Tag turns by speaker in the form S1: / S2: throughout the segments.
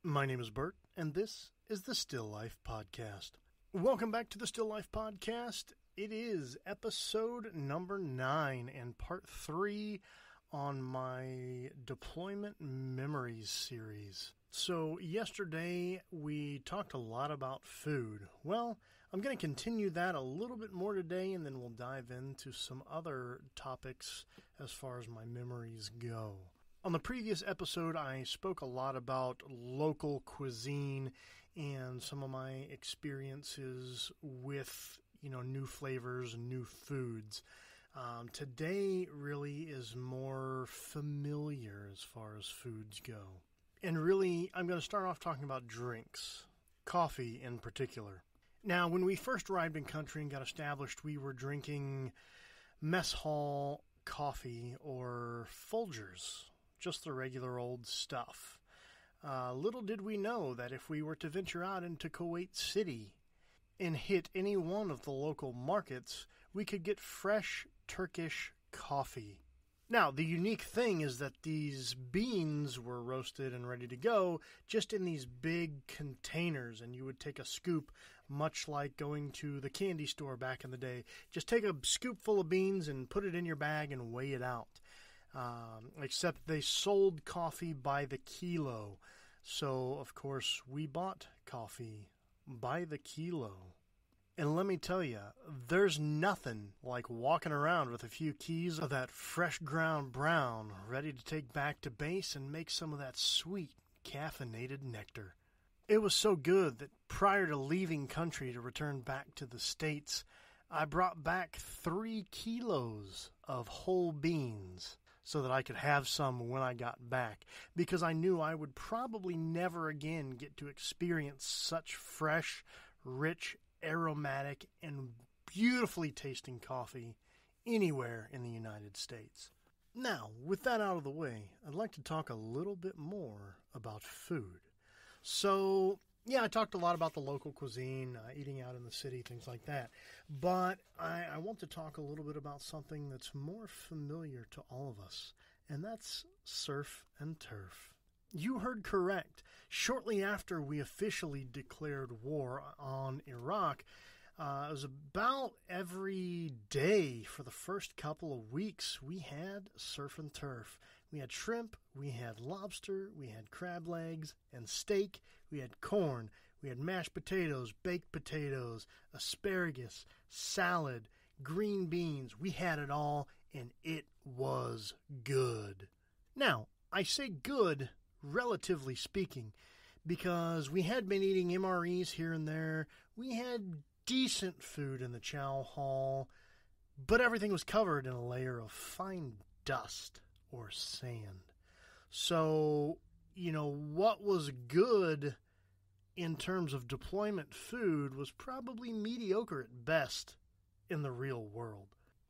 S1: My name is Bert, and this is the Still Life Podcast. Welcome back to the Still Life Podcast. It is episode number 9 and part 3 on my Deployment Memories series. So yesterday we talked a lot about food. Well, I'm going to continue that a little bit more today, and then we'll dive into some other topics as far as my memories go. On the previous episode, I spoke a lot about local cuisine and some of my experiences with, new flavors and new foods. Today really is more familiar as far as foods go. And really, I'm going to start off talking about drinks, coffee in particular. Now, when we first arrived in country and got established, we were drinking mess hall coffee or Folgers. Just the regular old stuff. Little did we know that if we were to venture out into Kuwait City and hit any one of the local markets, we could get fresh Turkish coffee. Now, the unique thing is that these beans were roasted and ready to go just in these big containers, and you would take a scoop, much like going to the candy store back in the day. Just take a scoop full of beans and put it in your bag and weigh it out. Except they sold coffee by the kilo. So, of course, we bought coffee by the kilo. And let me tell you, there's nothing like walking around with a few keys of that fresh ground brown ready to take back to base and make some of that sweet caffeinated nectar. It was so good that prior to leaving country to return back to the States, I brought back 3 kilos of whole beans, so that I could have some when I got back, because I knew I would probably never again get to experience such fresh, rich, aromatic, and beautifully tasting coffee anywhere in the United States. Now, with that out of the way, I'd like to talk a little bit more about food. So, yeah, I talked a lot about the local cuisine, eating out in the city, things like that. But I want to talk a little bit about something that's more familiar to all of us, and that's surf and turf. You heard correct. Shortly after we officially declared war on Iraq, it was about every day for the first couple of weeks we had surf and turf. We had shrimp, we had lobster, we had crab legs and steak, we had corn, we had mashed potatoes, baked potatoes, asparagus, salad, green beans. We had it all, and it was good. Now, I say good, relatively speaking, because we had been eating MREs here and there. We had decent food in the chow hall, but everything was covered in a layer of fine dust or sand. So, what was good in terms of deployment food was probably mediocre at best in the real world.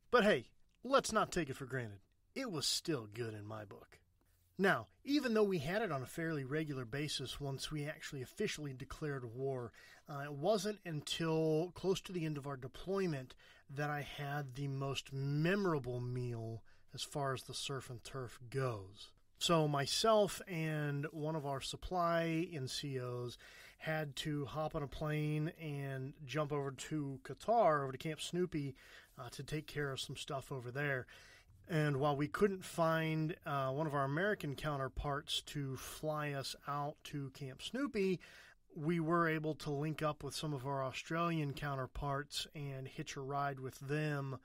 S1: But hey, let's not take it for granted. It was still good in my book. Now, even though we had it on a fairly regular basis once we actually officially declared war, it wasn't until close to the end of our deployment that I had the most memorable meal as far as the surf and turf goes. So myself and one of our supply NCOs had to hop on a plane and jump over to Qatar, over to Camp Snoopy, to take care of some stuff over there. And while we couldn't find one of our American counterparts to fly us out to Camp Snoopy, we were able to link up with some of our Australian counterparts and hitch a ride with them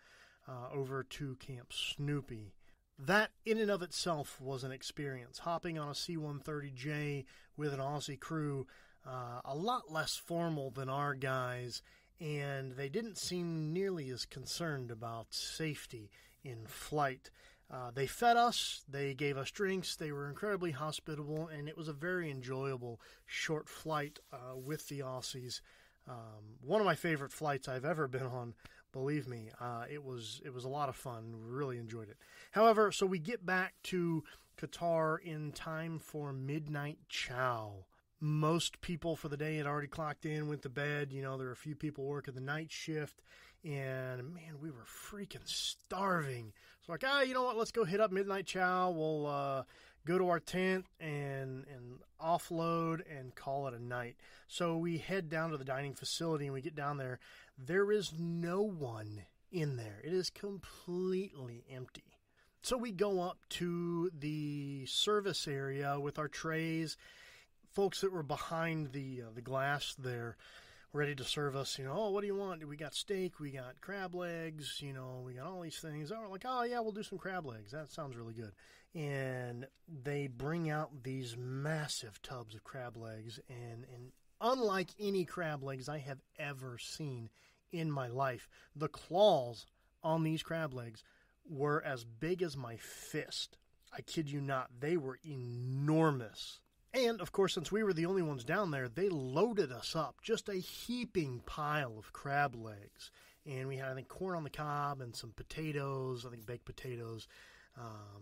S1: over to Camp Snoopy. That in and of itself was an experience. Hopping on a C-130J with an Aussie crew, a lot less formal than our guys, and they didn't seem nearly as concerned about safety in flight. They fed us, they gave us drinks, they were incredibly hospitable, and it was a very enjoyable short flight with the Aussies. One of my favorite flights I've ever been on, believe me. It was a lot of fun. Really enjoyed it. However, so we get back to Qatar in time for midnight chow. Most people for the day had already clocked in, went to bed. There were a few people working the night shift, and man, we were freaking starving. So like, you know what? Let's go hit up midnight chow. We'll go to our tent and offload and call it a night. So we head down to the dining facility, and we get down there. There is no one in there. It is completely empty. So we go up to the service area with our trays. Folks that were behind the glass there, ready to serve us, oh, what do you want? We got steak, we got crab legs, we got all these things. Oh, like, oh, yeah, we'll do some crab legs. That sounds really good. And they bring out these massive tubs of crab legs, and unlike any crab legs I have ever seen in my life, the claws on these crab legs were as big as my fist. I kid you not. They were enormous. And, of course, since we were the only ones down there, they loaded us up. Just a heaping pile of crab legs. And we had, I think, corn on the cob and some potatoes, I think baked potatoes,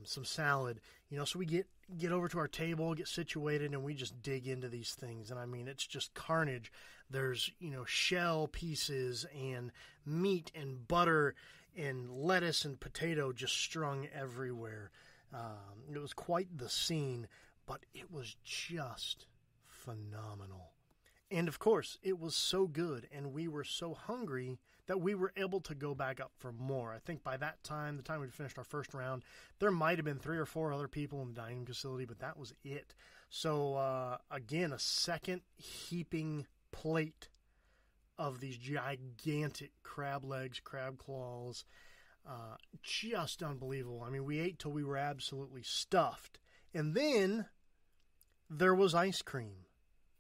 S1: some salad. So we get over to our table, get situated, and we just dig into these things. And, I mean, it's just carnage. There's, shell pieces and meat and butter and lettuce and potato just strung everywhere. It was quite the scene. But it was just phenomenal. And, of course, it was so good, and we were so hungry that we were able to go back up for more. I think by that time, the time we finished our first round, there might have been 3 or 4 other people in the dining facility, but that was it. So, again, a second heaping plate of these gigantic crab legs, crab claws. Just unbelievable. I mean, we ate till we were absolutely stuffed. And then there was ice cream,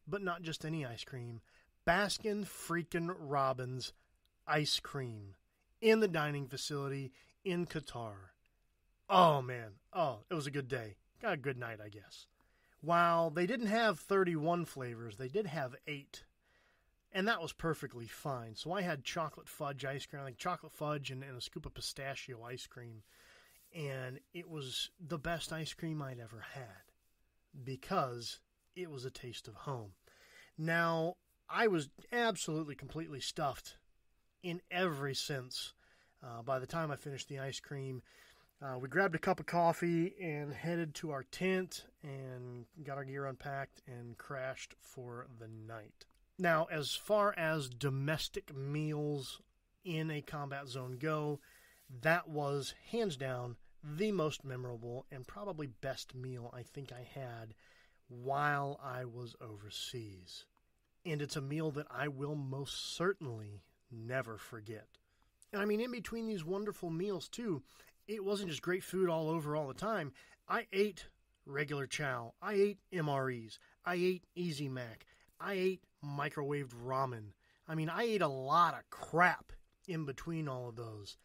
S1: but not just any ice cream. Baskin freaking Robbins ice cream in the dining facility in Qatar. Oh, man. Oh, it was a good day. Got a good night, I guess. While they didn't have 31 flavors, they did have 8. And that was perfectly fine. So I had chocolate fudge ice cream, I think chocolate fudge and a scoop of pistachio ice cream. And it was the best ice cream I'd ever had because it was a taste of home. Now, I was absolutely, completely stuffed in every sense. By the time I finished the ice cream, we grabbed a cup of coffee and headed to our tent and got our gear unpacked and crashed for the night. Now, as far as domestic meals in a combat zone go, that was, hands down, the most memorable and probably best meal I think I had while I was overseas. And it's a meal that I will most certainly never forget. And I mean, in between these wonderful meals, too, it wasn't just great food all over all the time. I ate regular chow. I ate MREs. I ate Easy Mac. I ate microwaved ramen. I mean, I ate a lot of crap in between all of those.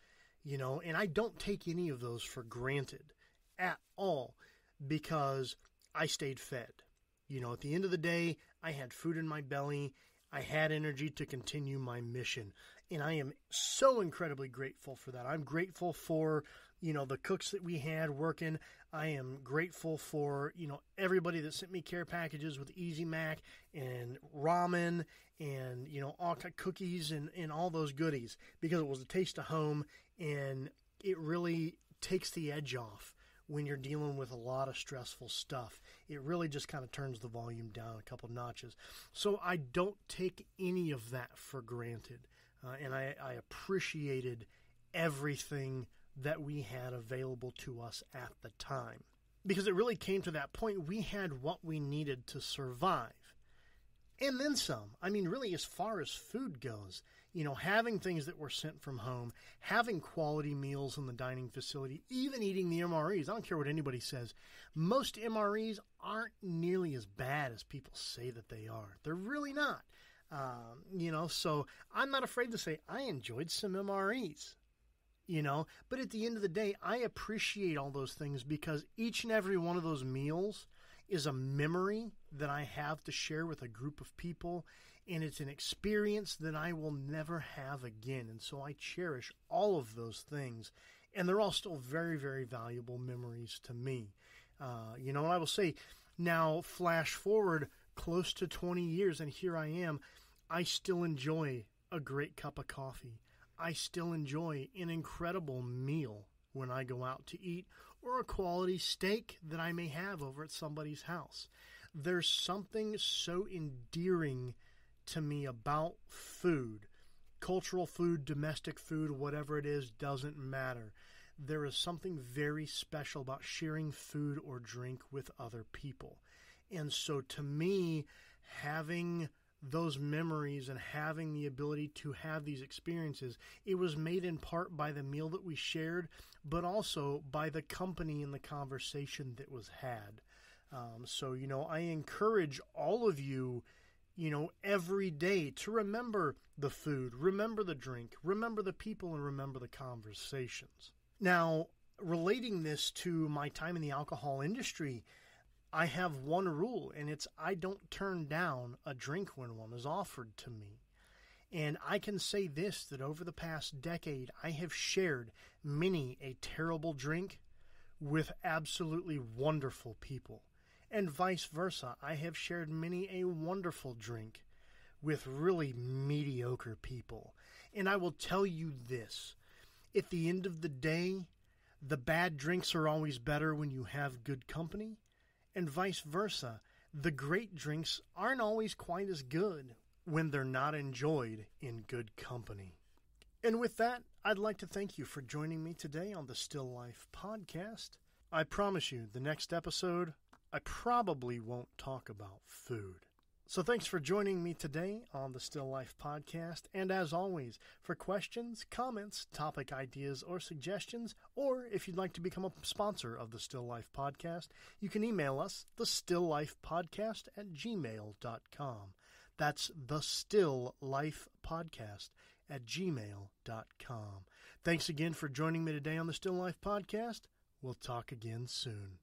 S1: And I don't take any of those for granted at all because I stayed fed. At the end of the day, I had food in my belly. I had energy to continue my mission. And I am so incredibly grateful for that. I'm grateful for, the cooks that we had working. I am grateful for, everybody that sent me care packages with Easy Mac and ramen and, all cookies and all those goodies because it was a taste of home and it really takes the edge off when you're dealing with a lot of stressful stuff. It really just kind of turns the volume down a couple notches. So I don't take any of that for granted. And I appreciated everything that we had available to us at the time. Because it really came to that point, we had what we needed to survive. And then some. I mean, really, as far as food goes, having things that were sent from home, having quality meals in the dining facility, even eating the MREs. I don't care what anybody says. Most MREs aren't nearly as bad as people say that they are. They're really not. So I'm not afraid to say I enjoyed some MREs. But at the end of the day, I appreciate all those things because each and every one of those meals is a memory that I have to share with a group of people, and it's an experience that I will never have again. And so I cherish all of those things, and they're all still very, very valuable memories to me. And I will say, now flash forward close to 20 years, and here I am. I still enjoy a great cup of coffee. I still enjoy an incredible meal when I go out to eat, or a quality steak that I may have over at somebody's house. There's something so endearing to me about food. Cultural food, domestic food, whatever it is, doesn't matter. There is something very special about sharing food or drink with other people. And so to me, having those memories and having the ability to have these experiences, it was made in part by the meal that we shared, but also by the company and the conversation that was had. So, I encourage all of you, every day to remember the food, remember the drink, remember the people, and remember the conversations. Now, relating this to my time in the alcohol industry, I have one rule, and it's I don't turn down a drink when one is offered to me. And I can say this, that over the past decade, I have shared many a terrible drink with absolutely wonderful people. And vice versa, I have shared many a wonderful drink with really mediocre people. And I will tell you this, at the end of the day, the bad drinks are always better when you have good company, and vice versa. The great drinks aren't always quite as good when they're not enjoyed in good company. And with that, I'd like to thank you for joining me today on the Still Life podcast. I promise you, the next episode, I probably won't talk about food. So thanks for joining me today on the Still Life podcast. And as always, for questions, comments, topic ideas, or suggestions, or if you'd like to become a sponsor of the Still Life podcast, you can email us, thestilllifepodcast@gmail.com. That's thestilllifepodcast@gmail.com. Thanks again for joining me today on the Still Life podcast. We'll talk again soon.